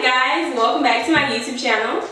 Hi guys, welcome back to my YouTube channel.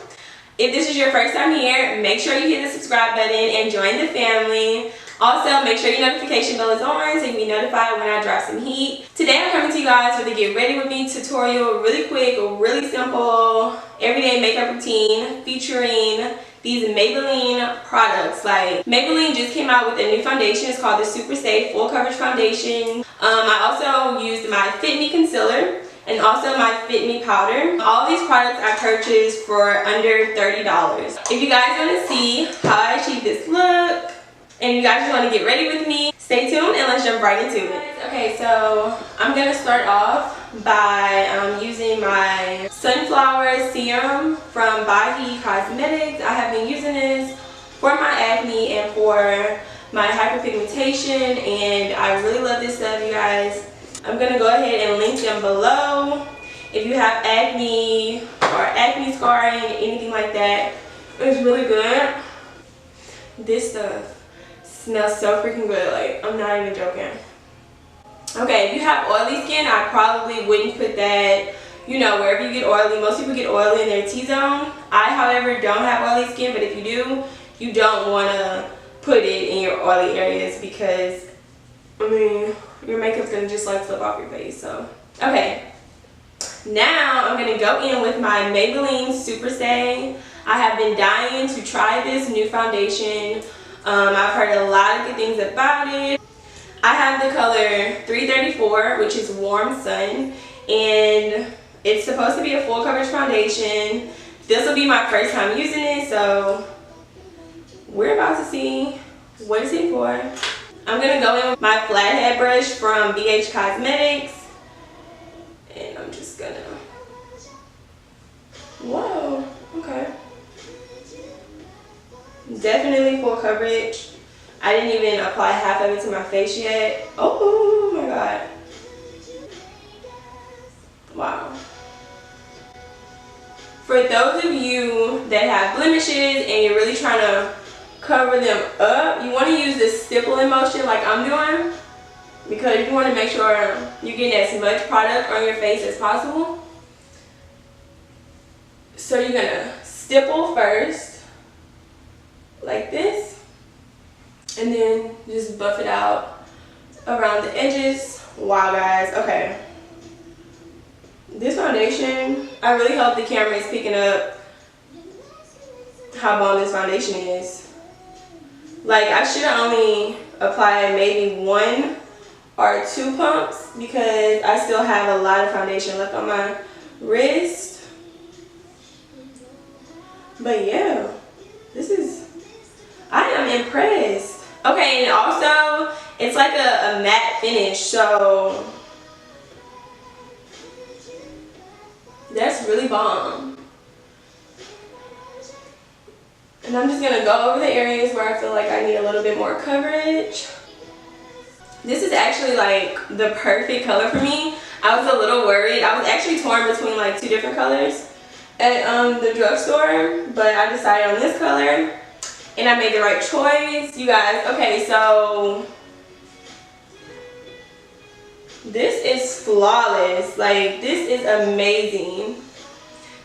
If this is your first time here, make sure you hit the subscribe button and join the family. Also, make sure your notification bell is on so you can be notified when I drop some heat. Today I'm coming to you guys with a get ready with me tutorial, really quick, really simple, everyday makeup routine featuring these Maybelline products. Like, Maybelline just came out with a new foundation. It's called the Superstay Full Coverage Foundation. I also used my Fit Me Concealer and also my Fit Me Powder. All these products I purchased for under $30. If you guys want to see how I achieve this look, and you guys just want to get ready with me, stay tuned and let's jump right into it. Okay, so I'm going to start off by using my Sunflower Serum from Bahi Cosmetics. I have been using this for my acne and for my hyperpigmentation, and I really love this stuff, you guys. I'm going to go ahead and link them below. If you have acne or acne scarring, anything like that, it's really good. This stuff smells so freaking good, like, I'm not even joking. Okay, if you have oily skin, I probably wouldn't put that, you know, wherever you get oily. Most people get oily in their T-zone. I, however, don't have oily skin, but if you do, you don't want to put it in your oily areas because, I mean, your makeup's going to just like flip off your face. So, okay. Now, I'm going to go in with my Maybelline Superstay. I have been dying to try this new foundation. I've heard a lot of good things about it. I have the color 334, which is Warm Sun, and it's supposed to be a full coverage foundation. This will be my first time using it, so we're about to see what it's in for. I'm going to go in with my flathead brush from BH Cosmetics, and I'm just going to, whoa, okay. Definitely full coverage. I didn't even apply half of it to my face yet. Oh my god. Wow. For those of you that have blemishes and you're really trying to cover them up, you want to use this stippling motion like I'm doing, because you want to make sure you're getting as much product on your face as possible. So you're going to stipple first, like this, and then just buff it out around the edges. Wow guys, okay. This foundation, I really hope the camera is picking up how bomb this foundation is. Like, I should have only applied maybe 1 or 2 pumps because I still have a lot of foundation left on my wrist. But yeah, this is, I am impressed. Okay, and also, it's like a matte finish, so that's really bomb. And I'm just going to go over the areas where I feel like I need a little bit more coverage. This is actually like the perfect color for me. I was a little worried. I was actually torn between like 2 different colors at the drugstore, but I decided on this color. And I made the right choice, you guys. Okay, so this is flawless. Like, this is amazing.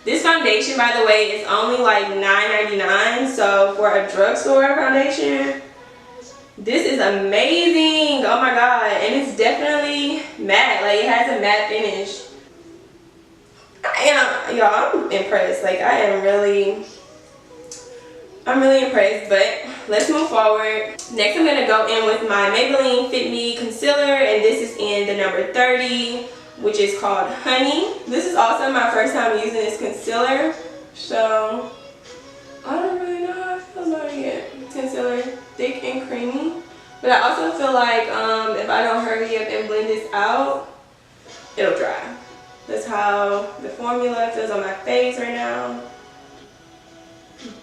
This foundation, by the way, is only like $9.99. So for a drugstore foundation, this is amazing. Oh my god. And it's definitely matte. Like, it has a matte finish. Y'all, I'm impressed. Like, I'm really impressed, but let's move forward. Next, I'm going to go in with my Maybelline Fit Me Concealer, and this is in the number 30, which is called Honey. This is also my first time using this concealer, so I don't really know how I feel about it yet. Concealer, thick and creamy, but I also feel like if I don't hurry up and blend this out, it'll dry. That's how the formula feels on my face right now.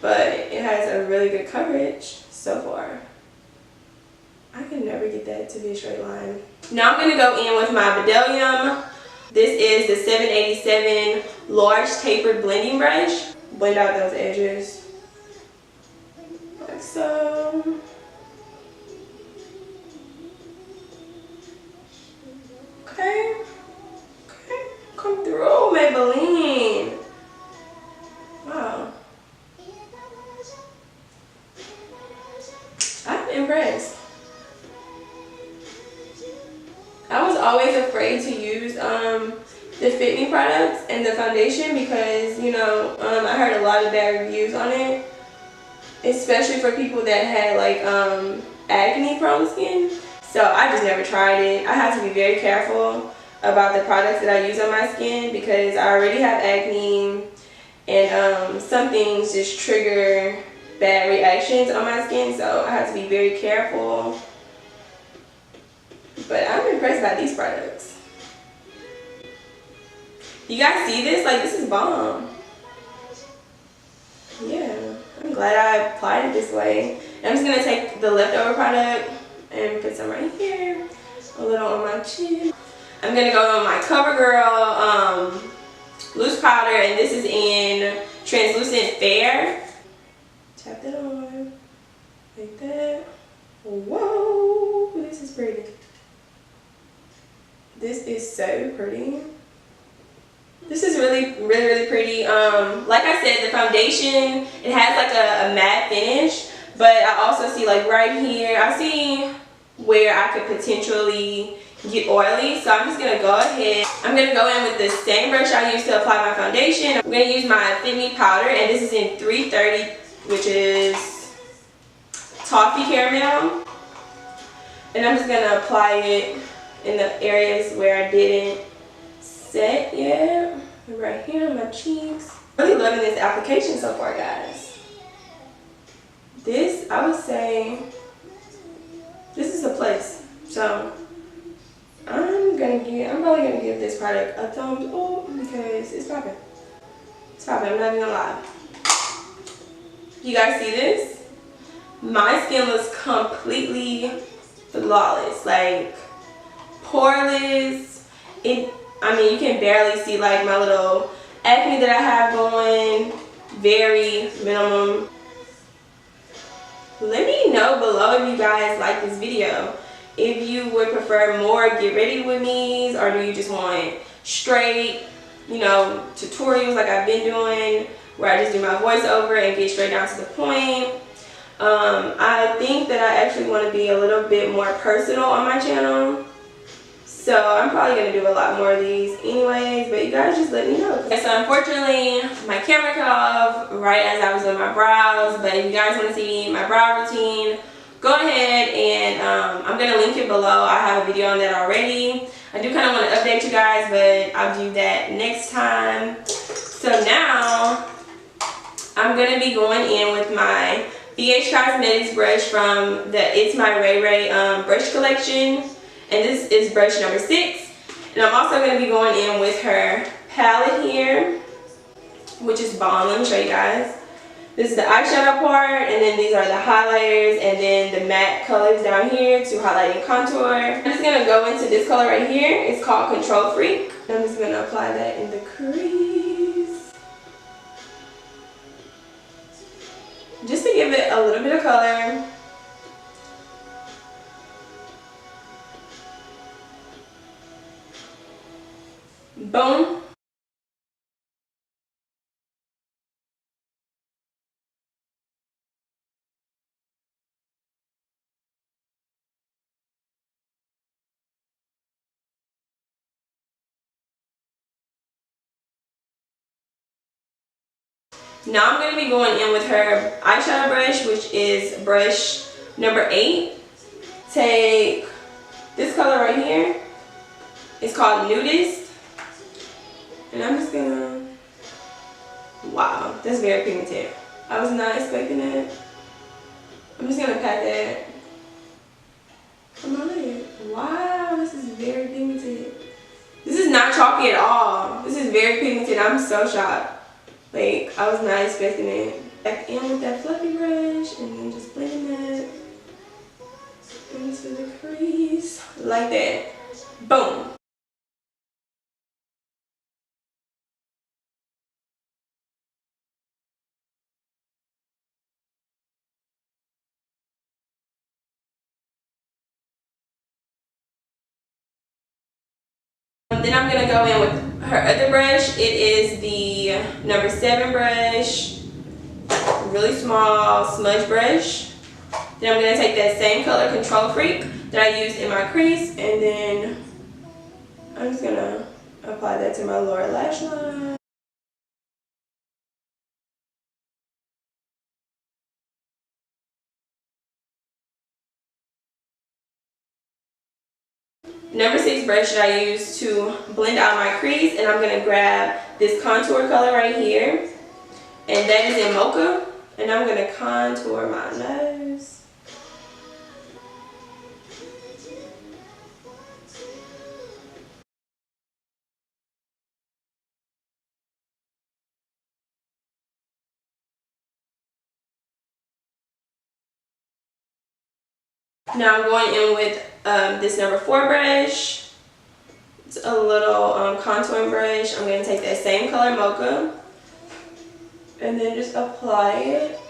But it has a really good coverage so far. I can never get that to be a straight line. Now I'm going to go in with my Bdellium. This is the 787 large tapered blending brush. Blend out those edges like so. Okay. Okay. Come through, Maybelline. in the foundation because, you know, I heard a lot of bad reviews on it, especially for people that had like acne prone skin. So I just never tried it. I have to be very careful about the products that I use on my skin because I already have acne, and some things just trigger bad reactions on my skin, so I have to be very careful. But I'm impressed by these products. You guys see this? Like, this is bomb. Yeah, I'm glad I applied it this way. I'm just gonna take the leftover product and put some right here, a little on my chin. I'm gonna go on my Covergirl loose powder, and this is in translucent fair. Tap that on like that. Whoa, this is pretty. This is so pretty. This is really pretty. Like I said, the foundation, it has like a matte finish, but I also see like right here, I see where I could potentially get oily. So I'm just gonna go ahead. I'm gonna go in with the same brush I used to apply my foundation. I'm gonna use my Fit Me powder, and this is in 330, which is toffee caramel. And I'm just gonna apply it in the areas where I didn't set yet. Right here on my cheeks. Really loving this application so far, guys. This, I would say, this is a place. So I'm probably gonna give this product a thumbs up because it's popping. It's popping, I'm not even gonna lie. You guys see this? My skin looks completely flawless, like poreless. I mean, you can barely see like my little acne that I have going, very minimum. Let me know below if you guys like this video. If you would prefer more get ready with me's, or do you just want straight, you know, tutorials like I've been doing, where I just do my voiceover and get straight down to the point. I think that I actually want to be a little bit more personal on my channel. So I'm probably going to do a lot more of these anyways, but you guys just let me know. Okay, so unfortunately, my camera cut off right as I was doing my brows, but if you guys want to see my brow routine, go ahead and I'm going to link it below. I have a video on that already. I do kind of want to update you guys, but I'll do that next time. So now, I'm going to be going in with my BH Cosmetics brush from the Itsmyrayeraye brush collection. And this is brush number 6. And I'm also going to be going in with her palette here, which is bomb. Let me show you guys. This is the eyeshadow part, and then these are the highlighters, and then the matte colors down here to highlight and contour. I'm just going to go into this color right here. It's called Control Freak. I'm just going to apply that in the crease, just to give it a little bit of color. Boom. Now I'm going to be going in with her eyeshadow brush, which is brush number 8. Take this color right here. It's called Nudist. And I'm just gonna, wow, that's very pigmented. I was not expecting that. I'm just gonna pat that on my lid. Wow, this is very pigmented. This is not chalky at all. This is very pigmented. I'm so shocked. Like, I was not expecting it. Back in with that fluffy brush and then just blending that into the crease like that. Boom. Then I'm going to go in with her other brush. It is the number 7 brush, really small smudge brush. Then I'm going to take that same color, Control Freak, that I used in my crease, and then I'm just going to apply that to my lower lash line. number 6 brush that I use to blend out my crease, and I'm going to grab this contour color right here, and that is in Mocha, and I'm going to contour my nose. Now I'm going in with this number 4 brush. It's a little contouring brush. I'm going to take that same color Mocha and then just apply it.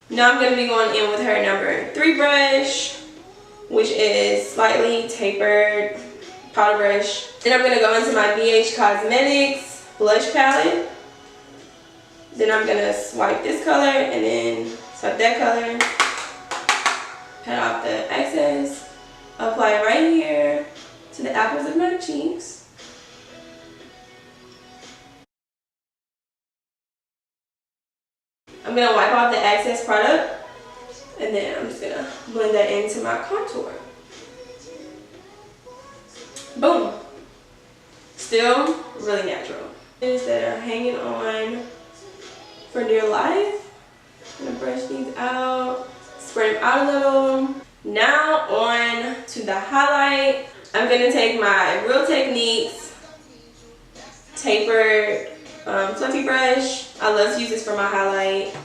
Now I'm going to be going in with her number 3 brush, which is slightly tapered powder brush. Then I'm going to go into my BH Cosmetics blush palette. Then I'm going to swipe this color and then swipe that color. Pat off the excess. Apply it right here to the apples of my cheeks. I'm going to wipe off the excess product. And then I'm just going to blend that into my contour. Boom. Still really natural. That are hanging on for dear life. I'm going to brush these out. Spread them out a little. Now on to the highlight. I'm going to take my Real Techniques tapered fluffy brush. I love to use this for my highlight.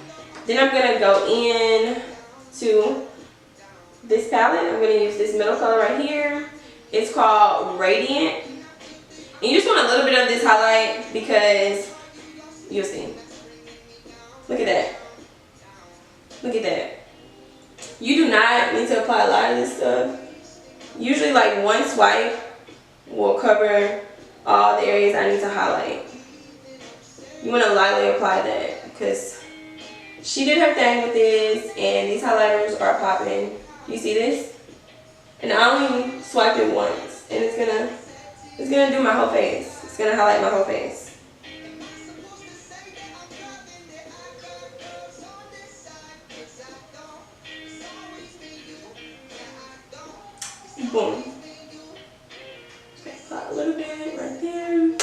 Then I'm going to go in to this palette. I'm going to use this middle color right here. It's called Radiant. And you just want a little bit of this highlight because you'll see. Look at that. Look at that. You do not need to apply a lot of this stuff. Usually like one swipe will cover all the areas I need to highlight. You want to lightly apply that because she did her thing with this, and these highlighters are popping. You see this? And I only swiped it once, and it's gonna do my whole face. It's gonna highlight my whole face. Boom. Okay, apply a little bit right there.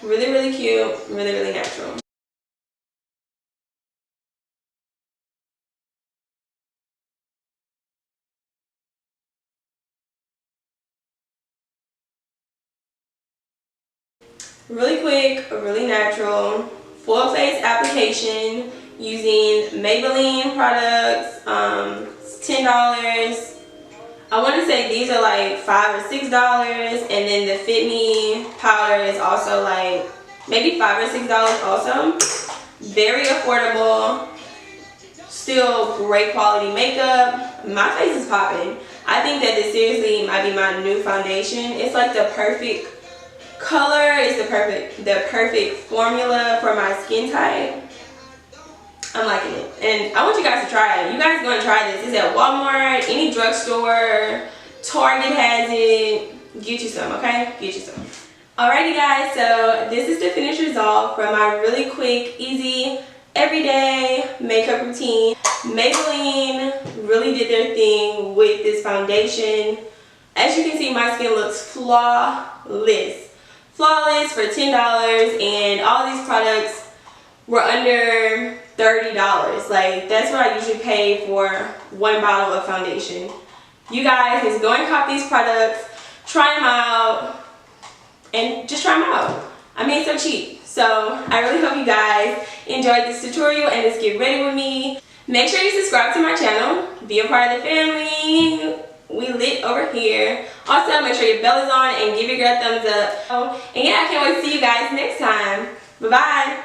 Really, really cute. Really, really natural. Really quick, really natural, full face application using Maybelline products. It's $10. I want to say these are like $5 or $6, and then the Fit Me powder is also like maybe $5 or $6 also. Very affordable, still great quality makeup. My face is popping. I think that this seriously might be my new foundation. It's like the perfect color. It's the perfect formula for my skin type. I'm liking it, and I want you guys to try it. You guys are going to try this. It's at Walmart, any drugstore, Target has it. Get you some, okay? Get you some. Alrighty guys, so this is the finished result from my really quick, easy, everyday makeup routine. Maybelline really did their thing with this foundation. As you can see, my skin looks flawless. Flawless for $10, and all these products were under $30. Like, that's what I usually pay for one bottle of foundation. You guys just go and cop these products, try them out, and just try them out. I mean, it's so cheap. So I really hope you guys enjoyed this tutorial and just get ready with me. Make sure you subscribe to my channel, be a part of the family. We lit over here. Also, make sure your bell is on and give your girl a thumbs up. And yeah, I can't wait to see you guys next time. Bye bye.